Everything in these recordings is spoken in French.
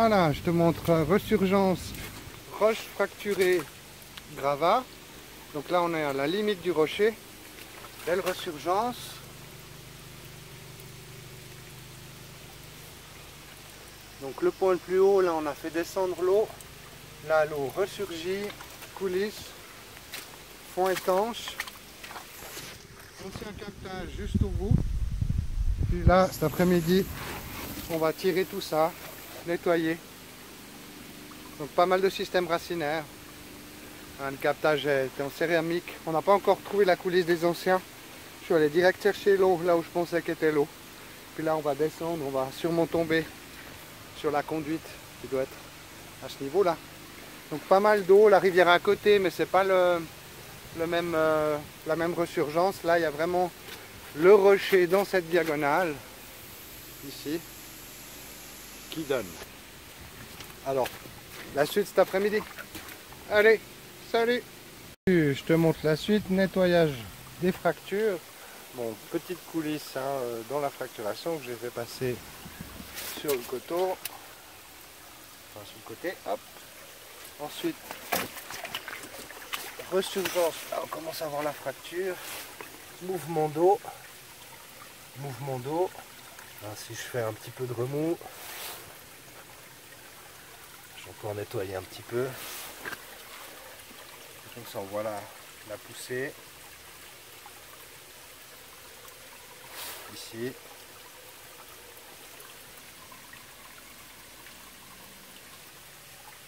Voilà, je te montre Resurgence, roche fracturée, gravat. Donc là on est à la limite du rocher. Belle resurgence. Donc le point le plus haut, là on a fait descendre l'eau. Là l'eau ressurgit, coulisse, fond étanche. Ancien captage juste au bout. Puis là cet après-midi, on va tirer tout ça, nettoyer. Donc pas mal de systèmes racinaires. Le captage était en céramique. On n'a pas encore trouvé la coulisse des anciens. Je suis allé direct chercher l'eau là où je pensais qu'était l'eau. Puis là on va descendre, on va sûrement tomber sur la conduite qui doit être à ce niveau là. Donc pas mal d'eau, la rivière à côté, mais c'est pas la même resurgence. Là il y a vraiment le rocher dans cette diagonale ici qui donne. Alors la suite cet après-midi. Allez, salut! Je te montre la suite, nettoyage des fractures. Bon, petite coulisse dans la fracturation que j'ai fait passer sur le coteau. Enfin, sur le côté, hop. Ensuite, resurgence, là, on commence à voir la fracture. Mouvement d'eau. Mouvement d'eau. Si je fais un petit peu de remous, je vais encore nettoyer un petit peu. Comme ça, on voit la poussée. Ici.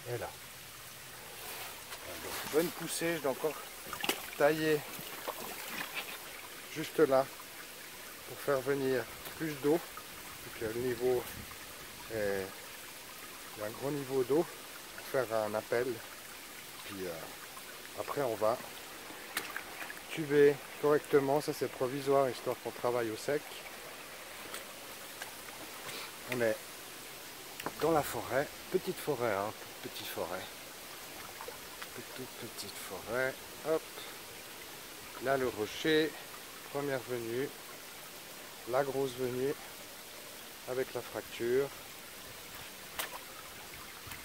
Et là. Donc, bonne poussée, je dois encore tailler juste là pour faire venir plus d'eau. Le niveau est... Il y a un gros niveau d'eau pour faire un appel. Puis après on va tuber correctement, ça c'est provisoire histoire qu'on travaille au sec. On est dans la forêt, petite forêt, toute petite forêt. Toute petite forêt, hop. Là le rocher, première venue, la grosse venue avec la fracture.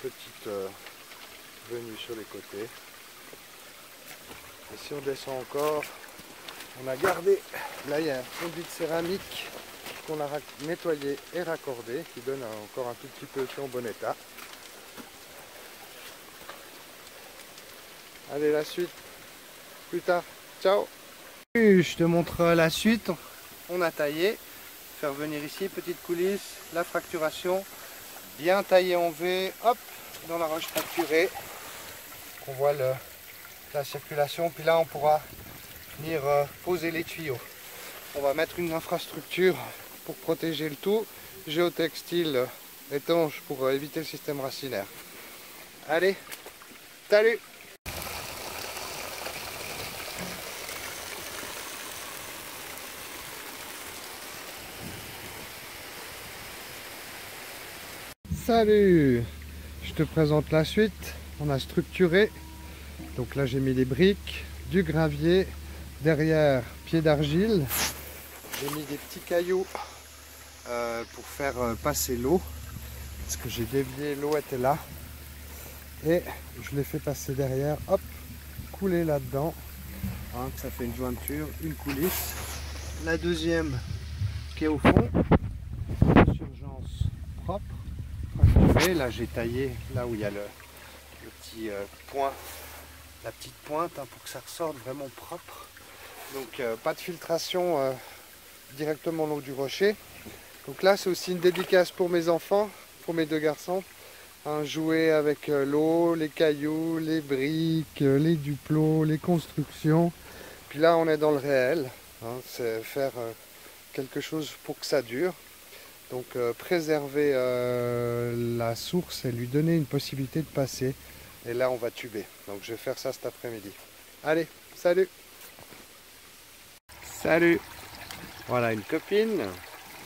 Petite venue sur les côtés. Et si on descend encore, on a gardé, là il y a un conduit de céramique qu'on a nettoyé et raccordé, qui donne encore un tout petit peu en bon état. Allez, la suite, plus tard, ciao! Je te montre la suite, on a taillé, faire venir ici, petite coulisse, la fracturation, bien taillé en V, hop, dans la roche fracturée, qu'on voit la circulation, puis là on pourra venir poser les tuyaux. On va mettre une infrastructure pour protéger le tout, géotextile étanche pour éviter le système racinaire. Allez, salut! Salut! Je te présente la suite. On a structuré. Donc là j'ai mis les briques, du gravier, derrière pied d'argile. J'ai mis des petits cailloux pour faire passer l'eau. Parce que j'ai dévié, l'eau était là. Et je l'ai fait passer derrière, hop, couler là-dedans. Ça fait une jointure, une coulisse. La deuxième qui est au fond, surgence propre. Et là j'ai taillé là où il y a le petit point, la petite pointe pour que ça ressorte vraiment propre. Donc pas de filtration directement l'eau du rocher. Donc là c'est aussi une dédicace pour mes enfants, pour mes deux garçons. Jouer avec l'eau, les cailloux, les briques, les duplos, les constructions. Puis là on est dans le réel, c'est faire quelque chose pour que ça dure. Donc préserver la source et lui donner une possibilité de passer. Et là on va tuber. Donc je vais faire ça cet après-midi. Allez, salut! Salut! Voilà une copine.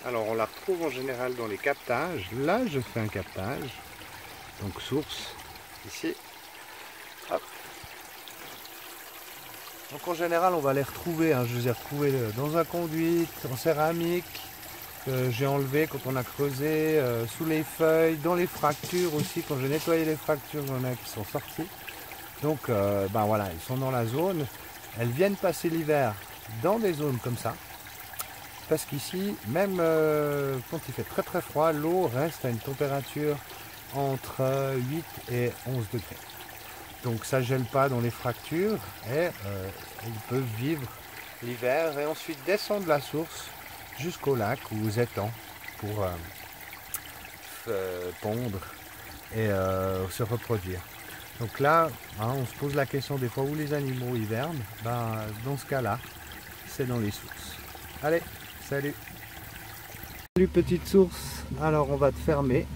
Alors on la retrouve en général dans les captages. Là je fais un captage. Donc source, ici. Hop. Donc en général on va les retrouver. Je les ai retrouvés dans un conduit, en céramique. que j'ai enlevé quand on a creusé, sous les feuilles, dans les fractures aussi, quand j'ai nettoyé les fractures, il y en a qui sont sortis. Donc ben voilà, ils sont dans la zone. Elles viennent passer l'hiver dans des zones comme ça. Parce qu'ici, même quand il fait très très froid, l'eau reste à une température entre 8 et 11 degrés. Donc ça ne gèle pas dans les fractures et ils peuvent vivre l'hiver et ensuite descendre la source jusqu'au lac ou aux étangs pour pondre et se reproduire. Donc là, hein, on se pose la question des fois où les animaux hivernent. Ben, dans ce cas-là, c'est dans les sources. Allez, salut! Salut petite source, alors on va te fermer.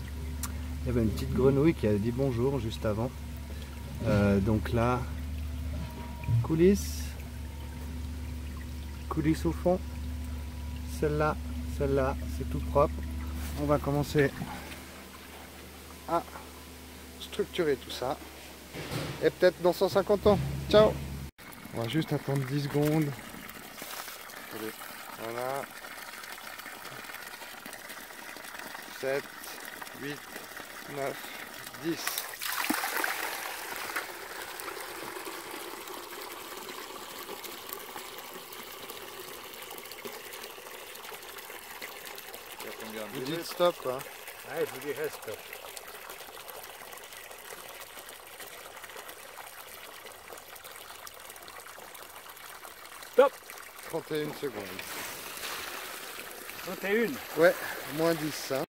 Il y avait une petite grenouille qui a dit bonjour juste avant. Donc là, coulisses au fond. Celle-là, c'est tout propre. On va commencer à structurer tout ça. Et peut-être dans 150 ans. Ciao! On va juste attendre 10 secondes. Allez, voilà. 7, 8, 9, 10. Vous dites stop quoi. Ouais, je dirais stop. Stop! 31 secondes. 31. Ouais, moins 10 hein.